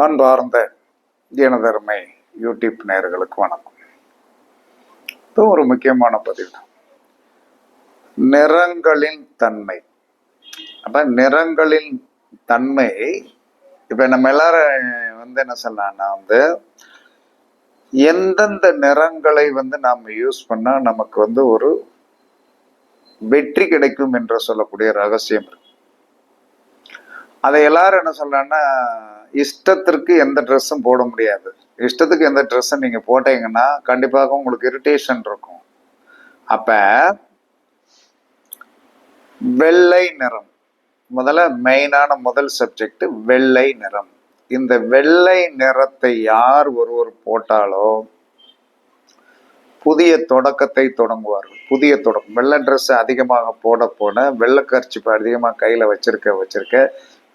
அன்பார்ந்த எனதருமை யூடியூப் நேயர்களுக்கு வணக்கம். இது ஒரு முக்கியமான பதிவு தான். நிறங்களின் தன்மை. அப்ப நிறங்களின் தன்மை இப்ப நம்ம எல்லாரும் என்ன சொல்லலாம்னா எந்தெந்த நிறங்களை நாம் யூஸ் பண்ணா நமக்கு ஒரு வெற்றி கிடைக்கும் என்று சொல்லக்கூடிய ரகசியம் இருக்கு. அதை எல்லாரும் என்ன சொல்லலாம்னா, இஷ்டத்திற்கு எந்த ட்ரெஸ்ஸும் போட முடியாது. இஷ்டத்துக்கு எந்த ட்ரெஸ்ஸும் நீங்க போட்டீங்கன்னா கண்டிப்பாக உங்களுக்கு இரிட்டேஷன் இருக்கும். அப்ப வெள்ளை நிறம் முதல்ல முதல் சப்ஜெக்ட் வெள்ளை நிறம். இந்த வெள்ளை நிறத்தை யார் ஒருவர் போட்டாலோ புதிய தொடக்கத்தை தொடங்குவார்கள். புதிய தொடக்கம். வெள்ளை ட்ரெஸ் அதிகமாக போட வெள்ளை கர்ச்சிப்பு அதிகமாக கையில வச்சிருக்க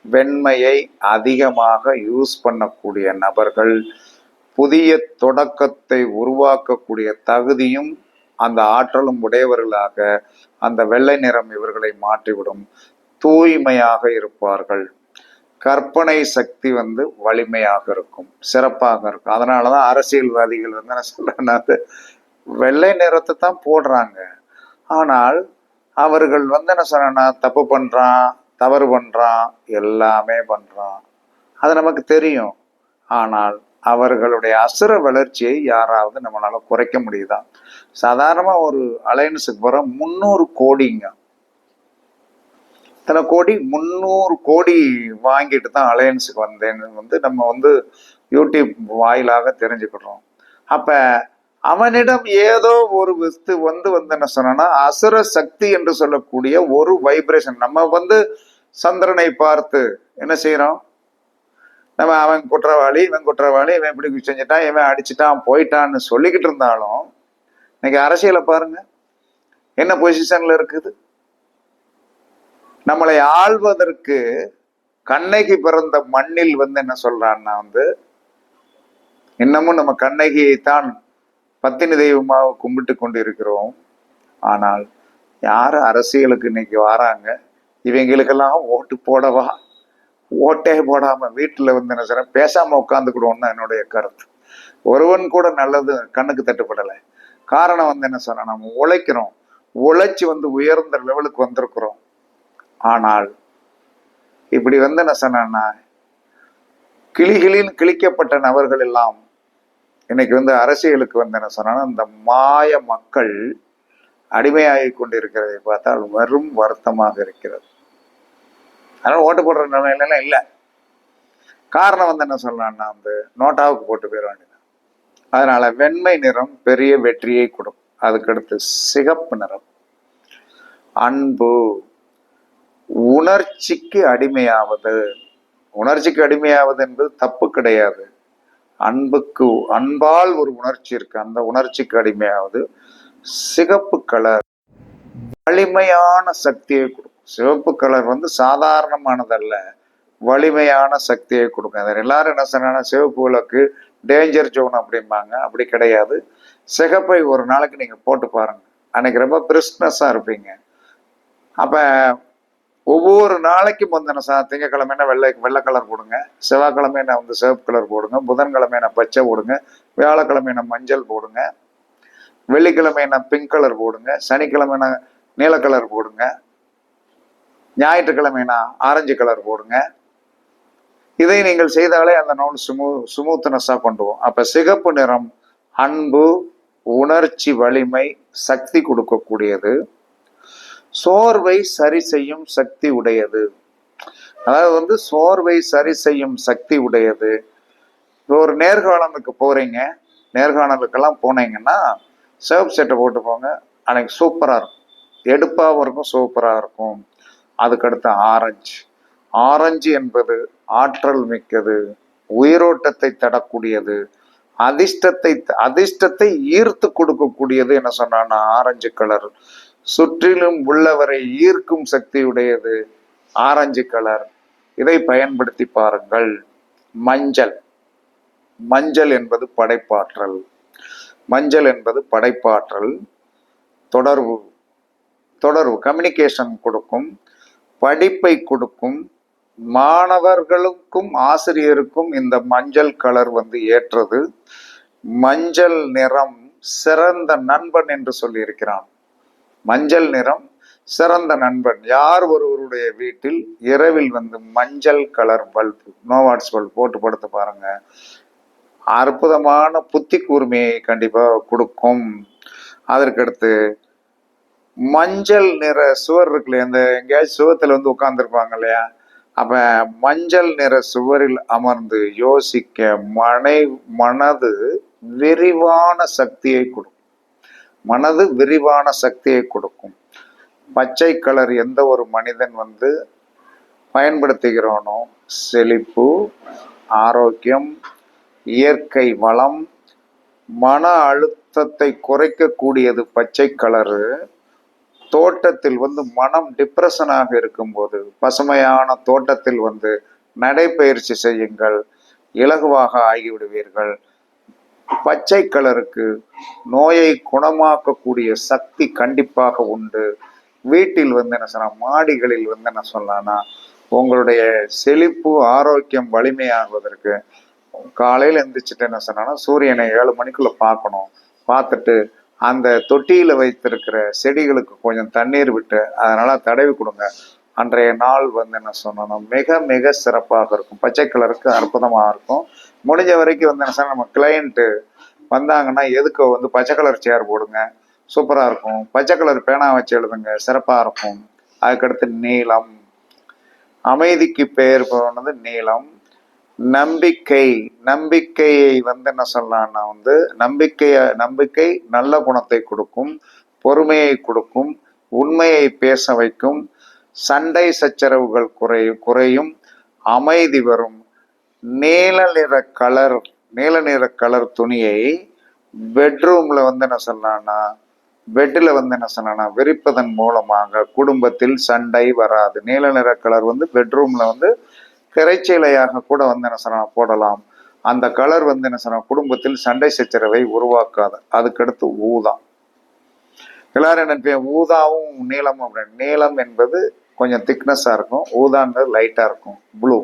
வெண்மையை அதிகமாக யூஸ் பண்ணக்கூடிய நபர்கள் புதிய தொடக்கத்தை உருவாக்கக்கூடிய தகுதியும் அந்த ஆற்றலும் உடையவர்களாக அந்த வெள்ளை நிறம் இவர்களை மாற்றிவிடும். தூய்மையாக இருப்பார்கள். கற்பனை சக்தி வலிமையாக இருக்கும், சிறப்பாக இருக்கும். அதனாலதான் அரசியல்வாதிகள் என்ன சொல்றாங்க, வெள்ளை நிறத்தை தான் போடுறாங்க. ஆனால் அவர்கள் என்ன சொன்னா, தப்பு பண்றான், தவறு பண்றான், எல்லாமே பண்றான், அது நமக்கு தெரியும். ஆனால் அவர்களுடைய அசுர வளர்ச்சியை யாராவது நம்மளால குறைக்க முடியுதா? சாதாரணமா ஒரு அலையன்ஸுக்கு போற 300 கோடிங்க, இத்தனை கோடி 300 கோடி வாங்கிட்டு தான் அலையன்ஸுக்கு வந்தேன்னு நம்ம யூடியூப் வாயிலாக தெரிஞ்சுக்கிறோம். அப்ப அவனிடம் ஏதோ ஒரு வித்து என்ன சொன்னா, அசுர சக்தி என்று சொல்லக்கூடிய ஒரு வைப்ரேஷன். நம்ம சந்திரனை பார்த்து என்ன செய்யறோம், நம்ம அவன் குற்றவாளி, இவன் குற்றவாளி, இவன் இப்படி செஞ்சுட்டான், இவன் அடிச்சுட்டான், போயிட்டான்னு சொல்லிக்கிட்டு இருந்தாலும் இன்னைக்கு அரசியலை பாருங்க என்ன பொசிஷன்ல இருக்குது. நம்மளை ஆள்வதற்கு கண்ணகி பிறந்த மண்ணில் என்ன சொல்றான்னா இன்னமும் நம்ம கண்ணகியை தான் பத்தினி தெய்வமாக கும்பிட்டு கொண்டு இருக்கிறோம். ஆனால் யாரு அரசியலுக்கு இன்னைக்கு வராங்க, இவங்களுக்கெல்லாம் ஓட்டு போடவா? ஓட்டே போடாம வீட்டுல என்ன சொல்ற, பேசாம உட்காந்துக்கிடுவோம்னு என்னுடைய கருத்து. ஒருவன் கூட நல்லது கண்ணுக்கு தட்டுப்படலை. காரணம் என்ன சொன்னா, நம்ம உழைக்கிறோம், உழைச்சி உயர்ந்த லெவலுக்கு வந்திருக்கிறோம். ஆனால் இப்படி என்ன சொன்னா, கிளிகளில் கிழிக்கப்பட்ட நபர்கள் எல்லாம் இன்னைக்கு அரசியலுக்கு என்ன சொன்னா, இந்த மாய மக்கள் அடிமையாகி கொண்டிருக்கிறதை பார்த்தால் வெறும் வருத்தமாக இருக்கிறது. அதனால ஓட்டு போடுற நிலையில இல்லை. காரணம் என்ன சொல்லலாம்னா, நோட்டாவுக்கு போட்டு போயிட வேண்டியது. அதனால வெண்மை நிறம் பெரிய வெற்றியை கொடுக்கும். அதுக்கடுத்து சிகப்பு நிறம் அன்பு. உணர்ச்சிக்கு அடிமையாவது. உணர்ச்சிக்கு அடிமையாவது என்பது தப்பு கிடையாது. அன்பால் ஒரு உணர்ச்சி இருக்கு, அந்த உணர்ச்சிக்கு அடிமையாவது. சிகப்பு கலர் வலிமையான சக்தியை கொடுக்கும். சிவப்பு கலர் சாதாரணமானதல்ல, வலிமையான சக்தியை கொடுக்கும். அதை எல்லாரும் என்ன சொன்னா, சிவப்பு விளக்கு டேஞ்சர் ஜோன் அப்படிம்பாங்க. அப்படி கிடையாது. சிகப்பை ஒரு நாளைக்கு நீங்க போட்டு பாருங்க, அன்னைக்கு ரொம்ப பிரிஸ்னஸா இருப்பீங்க. அப்ப ஒவ்வொரு நாளைக்கும் திங்கக்கிழமை வெள்ளை கலர் போடுங்க, செவ்வாய்க்கிழமை சிவப்பு கலர் போடுங்க, புதன்கிழமை பச்சை போடுங்க, வியாழக்கிழமை மஞ்சள் போடுங்க, வெள்ளிக்கிழமை பிங்க் கலர் போடுங்க, சனிக்கிழமை நீல கலர் போடுங்க, ஞாயிற்றுக்கிழமை ஆரஞ்சு கலர் போடுங்க. இதை நீங்கள் செய்தாலே அந்த நூல் சுமூத்னஸா கொண்டு போகும். அப்ப சிகப்பு நிறம் அன்பு, உணர்ச்சி வலிமை, சக்தி கொடுக்கக்கூடியது. சோர்வை சரி செய்யும் சக்தி உடையது. அதாவது சோர்வை சரி செய்யும் சக்தி உடையது. ஒரு நேர்காணலுக்கு போறீங்க, நேர்காணலுக்கெல்லாம் போனீங்கன்னா சிவப்பு சட்டை போட்டு போங்க, அன்னைக்கு சூப்பரா இருக்கும், எடுப்பாகவும் இருக்கும், சூப்பரா இருக்கும். அதுக்கடுத்து ஆரஞ்சு. ஆரஞ்சு என்பது ஆற்றல் மிக்கது, உயிரோட்டத்தை தரக்கூடியது, அதிர்ஷ்டத்தை ஈர்த்து கொடுக்கக்கூடியது. என்ன சொன்னா ஆரஞ்சு கலர். சுற்றிலும் உள்ளவரை ஈர்க்கும் சக்தி உடையது ஆரஞ்சு கலர். இதை பயன்படுத்தி பாருங்கள். மஞ்சள். மஞ்சள் என்பது படைப்பாற்றல். மஞ்சள் என்பது படைப்பாற்றல், தொடர்பு கம்யூனிகேஷன் கொடுக்கும், படிப்பை கொடுக்கும், மாணவர்களுக்கும் ஆசிரியருக்கும் இந்த மஞ்சள் கலர் வந்து ஏற்றது. மஞ்சள் நிறம் சிறந்த நண்பன் என்று சொல்லியிருக்கிறான். மஞ்சள் நிறம் சிறந்த நண்பன். யார் ஒருவருடைய வீட்டில் இரவில் வந்து மஞ்சள் கலர் பல்ப், நோவாட்ஸ் பல்ப் போட்டு படுத்து பாருங்க, அற்புதமான புத்தி கூர்மையை கண்டிப்பா கொடுக்கும். அதற்கடுத்து மஞ்சள் நிற சுவர் இருக்குல்லையா, இந்த எங்கேயாச்சும் சுவத்துல வந்து உட்கார்ந்துருப்பாங்க இல்லையா, அப்ப மஞ்சள் நிற சுவரில் அமர்ந்து யோசிக்க மனது விரிவான சக்தியை கொடுக்கும். மனது விரிவான சக்தியை கொடுக்கும். பச்சை கலர் எந்த ஒரு மனிதன் வந்து பயன்படுத்துகிறானோ செழிப்பு, ஆரோக்கியம், இயற்கை வளம், மன அழுத்தத்தை குறைக்கக்கூடியது பச்சை கலரு. தோட்டத்தில் வந்து மனம் டிப்ரெஷனாக இருக்கும்போது பசுமையான தோட்டத்தில் வந்து நடைப்பயிற்சி செய்யுங்கள், இலகுவாக ஆகிவிடுவீர்கள். பச்சை கலருக்கு நோயை குணமாக்கக்கூடிய சக்தி கண்டிப்பாக உண்டு. வீட்டில் வந்து என்ன சொன்னா, மாடிகளில் வந்து என்ன சொல்லலாம்னா, உங்களுடைய செழிப்பு, ஆரோக்கியம், வலிமையாகுவதற்கு காலையில் எந்திரிச்சிட்டு என்ன சொன்னா, சூரியனை 7 மணிக்குள்ள பார்க்கணும். பார்த்துட்டு அந்த தொட்டியில வைத்திருக்கிற செடிகளுக்கு கொஞ்சம் தண்ணீர் விட்டு அதனால தடவி கொடுங்க. அன்றைய நாள் வந்து என்ன சொன்னோம்னா மிக மிக சிறப்பாக இருக்கும். பச்சை கலருக்கு அற்புதமாக இருக்கும். முடிஞ்ச வரைக்கும் வந்து என்ன சொன்னா, நம்ம கிளையண்ட்டு வந்தாங்கன்னா எதுக்கு வந்து பச்சை கலர் சேர் போடுங்க, சூப்பராக இருக்கும். பச்சை கலர் பேனா வச்சு எழுதுங்க, சிறப்பாக இருக்கும். அதுக்கடுத்து நீலம், அமைதிக்கு பெயர் போனது நீலம். நம்பிக்கை, நம்பிக்கையை வந்து என்ன சொல்லலாம்னா வந்து நம்பிக்கை நல்ல குணத்தை கொடுக்கும், பொறுமையை கொடுக்கும், உண்மையை பேச வைக்கும், சண்டை சச்சரவுகள் குறையும், அமைதி வரும். நீல நிற கலர் துணியை பெட்ரூம்ல வந்து என்ன சொல்லலாம்னா, பெட்டில் வந்து என்ன சொல்லலாம்னா விரிப்பதன் மூலமாக குடும்பத்தில் சண்டை வராது. நீல நிற கலர் வந்து பெட்ரூம்ல வந்து திரைச்சீலையாக கூட வந்து என்ன சொல்லலாம் போடலாம். அந்த கலர் வந்து என்ன சொல்லலாம் குடும்பத்தில் சண்டை சச்சரவை உருவாக்காது. அதுக்கடுத்து ஊதா. எல்லாரும் என்ன ஊதாவும் நீளமும் அப்படின்னு. நீளம் என்பது கொஞ்சம் திக்னஸா இருக்கும், ஊதாங்கிறது லைட்டா இருக்கும். ப்ளூ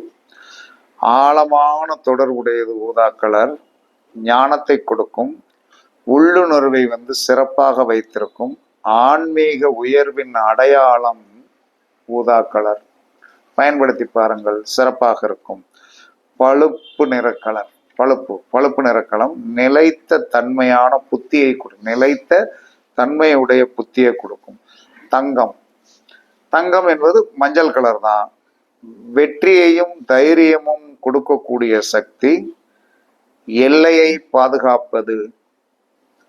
ஆழமான தொடர்புடையது. ஊதா கலர் ஞானத்தை கொடுக்கும், உள்ளுணர்வை வந்து சிறப்பாக வைத்திருக்கும். ஆன்மீக உயர்வின் அடையாளம் ஊதா கலர். பயன்படுத்தி பாருங்கள், சிறப்பாக இருக்கும். பழுப்பு நிற கலர், பழுப்பு நிற கலம் நிலைத்த தன்மையான புத்தியை கொடுக்கும், நிலைத்த தன்மையுடைய புத்தியை கொடுக்கும். தங்கம் என்பது மஞ்சள் கலர் தான். வெற்றியையும் தைரியமும் கொடுக்கக்கூடிய சக்தி, எல்லையை பாதுகாப்பது.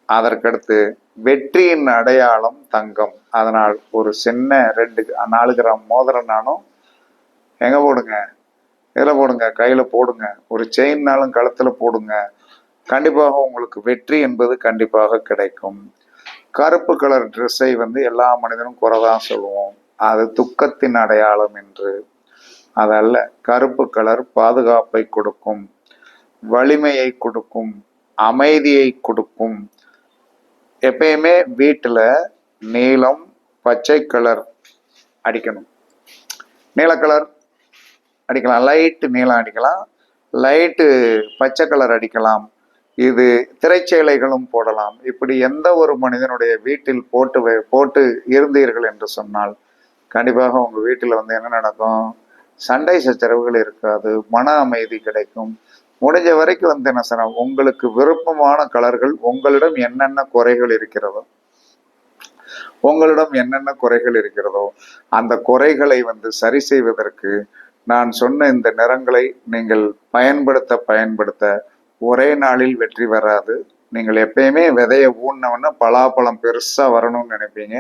அதற்கடுத்து வெற்றியின் அடையாளம் தங்கம். அதனால் ஒரு சின்ன 4 கிராம் மோதிரம் நானும் எங்க போடுங்க, இதில் போடுங்க, கையில போடுங்க, ஒரு செயின்னாலும் கழுத்துல போடுங்க. கண்டிப்பாக உங்களுக்கு வெற்றி என்பது கண்டிப்பாக கிடைக்கும். கருப்பு கலர் ட்ரெஸ்ஸை வந்து எல்லா மனிதனும் குறைதான் சொல்லுவோம், அது துக்கத்தின் அடையாளம் என்று. அதல்ல, கருப்பு கலர் பாதுகாப்பை கொடுக்கும், வலிமையை கொடுக்கும், அமைதியை கொடுக்கும். எப்பயுமே வீட்டுல நீலம், பச்சை கலர் அடிக்கணும். நீல கலர் அடிக்கலாம், லைட்டு நீலம் அடிக்கலாம், லைட்டு பச்சை கலர் அடிக்கலாம். இது திரைச்சேலைகளும் போடலாம். இப்படி எந்த ஒரு மனிதனுடைய வீட்டில் போட்டு இருந்தீர்கள் என்று சொன்னால் கண்டிப்பாக உங்க வீட்டில் வந்து என்ன நடக்கும், சண்டை சச்சரவுகள் இருக்காது, மன அமைதி கிடைக்கும். முடிஞ்ச வரைக்கும் வந்து என்ன சொன்னா, உங்களுக்கு விருப்பமான கலர்கள், உங்களிடம் என்னென்ன குறைகள் இருக்கிறதோ அந்த குறைகளை வந்து சரி செய்வதற்கு நான் சொன்ன இந்த நிறங்களை நீங்கள் பயன்படுத்த ஒரே நாளில் வெற்றி வராது. நீங்கள் எப்பயுமே விதையை ஊன்னவொன்னே பலாப்பழம் பெருசா வரணும்னு நினைப்பீங்க,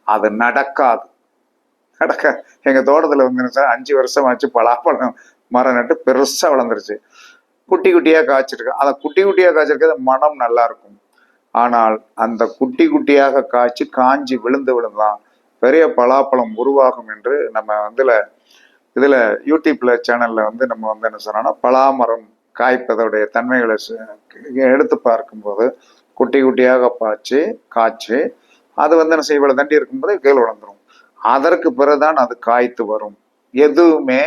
அது நடக்காது. எங்க தோட்டத்துல வந்து 5 வருஷம் ஆச்சு, பலாப்பழம் மரம் நட்டு பெருசா வளர்ந்துருச்சு. குட்டி குட்டியா காய்ச்சிருக்கு. அந்த குட்டி குட்டியா காய்ச்சிருக்கிறது மனம் நல்லா இருக்கும். ஆனால் அந்த குட்டியாக காஞ்சி விழுந்துதான் பெரிய பலாப்பழம் உருவாகும் என்று நம்ம இதுல யூடியூப்ல சேனல்ல வந்து நம்ம வந்து என்ன சொன்னோம்னா, பலாமரம் காய்ப்பதோடைய தன்மைகளை எடுத்து பார்க்கும்போது குட்டியாக காய்ச்சி அது வந்து என்ன செய்ய, இவ்வளவு தண்டி இருக்கும்போது கீழே வளர்ந்துரும். அதற்கு பிறகுதான் அது காய்த்து வரும். எதுவுமே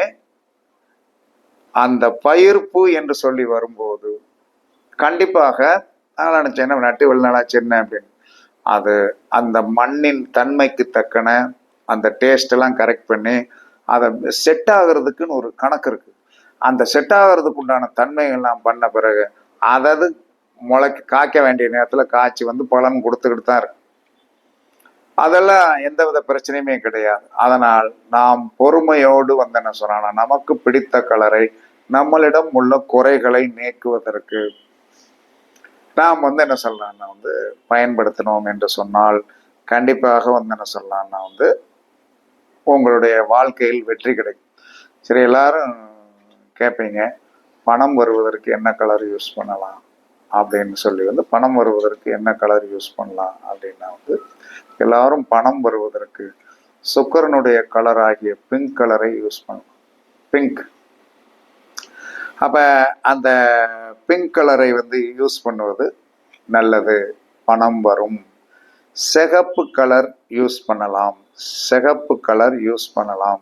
அந்த பயிர்ப்பு என்று சொல்லி வரும்போது கண்டிப்பாக நான் நினைச்சேன் என்ன நட்டு வெளிநாளாச்சு என்ன அப்படின்னு. அது அந்த மண்ணின் தன்மைக்கு தக்கன அந்த டேஸ்ட் எல்லாம் கரெக்ட் பண்ணி அதை செட் ஆகுறதுக்குன்னு ஒரு கணக்கு இருக்கு. அந்த செட் ஆகிறதுக்கு உண்டான தன்மைகள்லாம் பண்ண பிறகு அதாவது முளைக்கு காய்க்க வேண்டிய நேரத்தில் காய்ச்சி வந்து பலன் கொடுத்துக்கிட்டு தான் இருக்கு. அதெல்லாம் எந்தவித பிரச்சனையுமே கிடையாது. அதனால் நாம் பொறுமையோடு வந்து என்ன சொன்னா நமக்கு பிடித்த கலரை நம்மளிடம் உள்ள குறைகளை நீக்குவதற்கு நாம் வந்து என்ன சொல்லலாம்னா வந்து பயன்படுத்தினோம் என்று சொன்னால் கண்டிப்பாக வந்து என்ன சொல்லலாம்னா வந்து உங்களுடைய வாழ்க்கையில் வெற்றி கிடைக்கும். சரி, எல்லாரும் கேட்பீங்க பணம் வருவதற்கு என்ன கலர் யூஸ் பண்ணலாம் அப்படின்னு சொல்லி வந்து பணம் வருவதற்கு என்ன கலர் யூஸ் பண்ணலாம் அப்படின்னா வந்து எல்லாரும் பணம் வருவதற்கு சுக்கரனுடைய கலர் ஆகிய பிங்க் கலரை யூஸ் பண்ணலாம். பிங்க். அப்ப அந்த பிங்க் கலரை வந்து யூஸ் பண்ணுவது நல்லது, பணம் வரும். சிகப்பு கலர் யூஸ் பண்ணலாம், சிகப்பு கலர் யூஸ் பண்ணலாம்.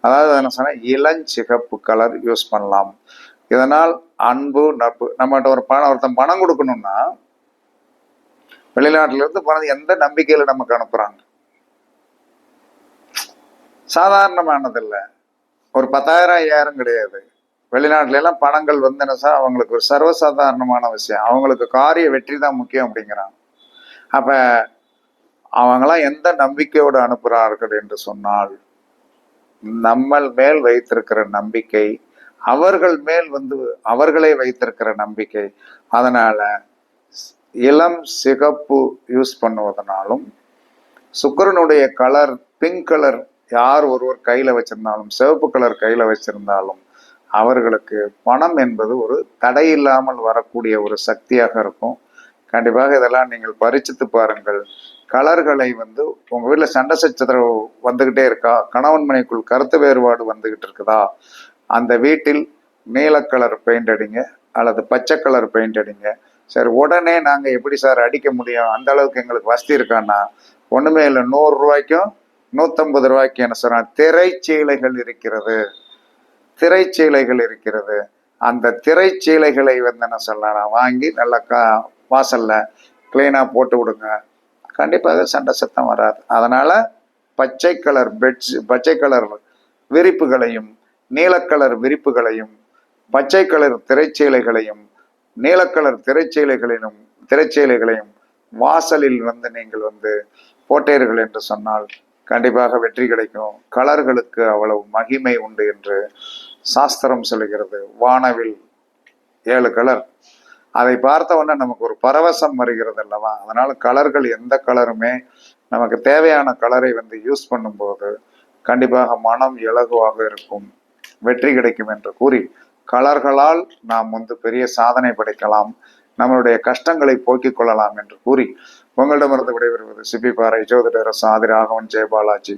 அதாவது என்ன சொன்னா இளஞ்சிகப்பு கலர் யூஸ் பண்ணலாம். இதனால் அன்பு நட்பு. நம்மகிட்ட ஒருத்தன் பணம் கொடுக்கணும்னா வெளிநாட்டுல இருந்து பணம் எந்த நம்பிக்கையில நமக்கு அனுப்புறாங்க? சாதாரணமானது இல்லை. ஒரு 10,000 5,000 கிடையாது. வெளிநாட்டுல எல்லாம் பணங்கள் வந்து என்ன சார் அவங்களுக்கு ஒரு சர்வசாதாரணமான விஷயம். அவங்களுக்கு காரிய வெற்றி தான் முக்கியம் அப்படிங்கிறாங்க. அப்ப அவங்களாம் எந்த நம்பிக்கையோடு அனுப்புகிறார்கள் என்று சொன்னால் நம்ம மேல் வைத்திருக்கிற நம்பிக்கை, அவர்கள் மேல் வந்து அவர்களே வைத்திருக்கிற நம்பிக்கை. அதனால இளம் சிகப்பு யூஸ் பண்ணுவதனாலும் சுக்கிரனுடைய கலர் பிங்க் கலர் யார் ஒருவர் கையில வச்சிருந்தாலும் சிவப்பு கலர் கையில வச்சிருந்தாலும் அவர்களுக்கு பணம் என்பது ஒரு தடையில்லாமல் வரக்கூடிய ஒரு சக்தியாக இருக்கும். கண்டிப்பாக இதெல்லாம் நீங்கள் பரிச்சித்து பாருங்கள். கலர்களை வந்து உங்க வீட்டுல சண்டை சச்சரவு வந்துகிட்டே இருக்கா, கணவன் மனைக்குள் கருத்து வேறுபாடு வந்துகிட்டு இருக்குதா, அந்த வீட்டில் நீல கலர் பெயிண்ட் அடிங்க அல்லது பச்சை கலர் பெயிண்ட் அடிங்க. சரி, உடனே நாங்க எப்படி சார் அடிக்க முடியும், அந்த அளவுக்கு எங்களுக்கு வசதி இருக்கான்னா ஒண்ணுமே இல்லை. 100 ரூபாய்க்கும் 150 ரூபாய்க்கும் என்ன சொன்னா திரைச்சீலைகள் இருக்கிறது, திரைச்சீலைகள் இருக்கிறது. அந்த திரைச்சீலைகளை வந்து என்ன சொல்லலாம் வாங்கி நல்லா வாசல்ல கிளீனா போட்டு விடுங்க. கண்டிப்பாக சண்டை சத்தம் வராது. அதனால பச்சை கலர் பச்சை கலர் விரிப்புகளையும் நீலக்கலர் விரிப்புகளையும் பச்சை கலர் திரைச்சீலைகளையும் நீலக்கலர் திரைச்சீலைகளையும் வாசலில் வந்து நீங்கள் வந்து போட்டீர்கள் என்று சொன்னால் கண்டிப்பாக வெற்றி கிடைக்கும். கலர்களுக்கு அவ்வளவு மகிமை உண்டு என்று சாஸ்திரம் சொல்லுகிறது. வானவில் 7 கலர், அதை பார்த்த உடனே நமக்கு ஒரு பரவசம் வருகிறது அல்லவா. அதனால கலர்கள் எந்த கலருமே நமக்கு தேவையான கலரை வந்து யூஸ் பண்ணும்போது கண்டிப்பாக மனம் இலகுவாக இருக்கும், வெற்றி கிடைக்கும் என்று கூறி கலர்களால் நாம் வந்து பெரிய சாதனை படைக்கலாம், நம்மளுடைய கஷ்டங்களை போக்கிக் கொள்ளலாம் என்று கூறி உங்களிடமிருந்து விடைபெறுவது சிப்பி பாறை ஜோதிடர் சாதி ராகவன் ஜெயபாலாஜி.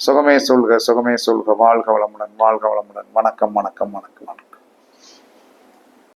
சுகமே சொல்க சுகமே சொல்க. வாழ்க வளமுடன், வாழ்க வளமுடன். வணக்கம் வணக்கம் வணக்கம் வணக்கம்.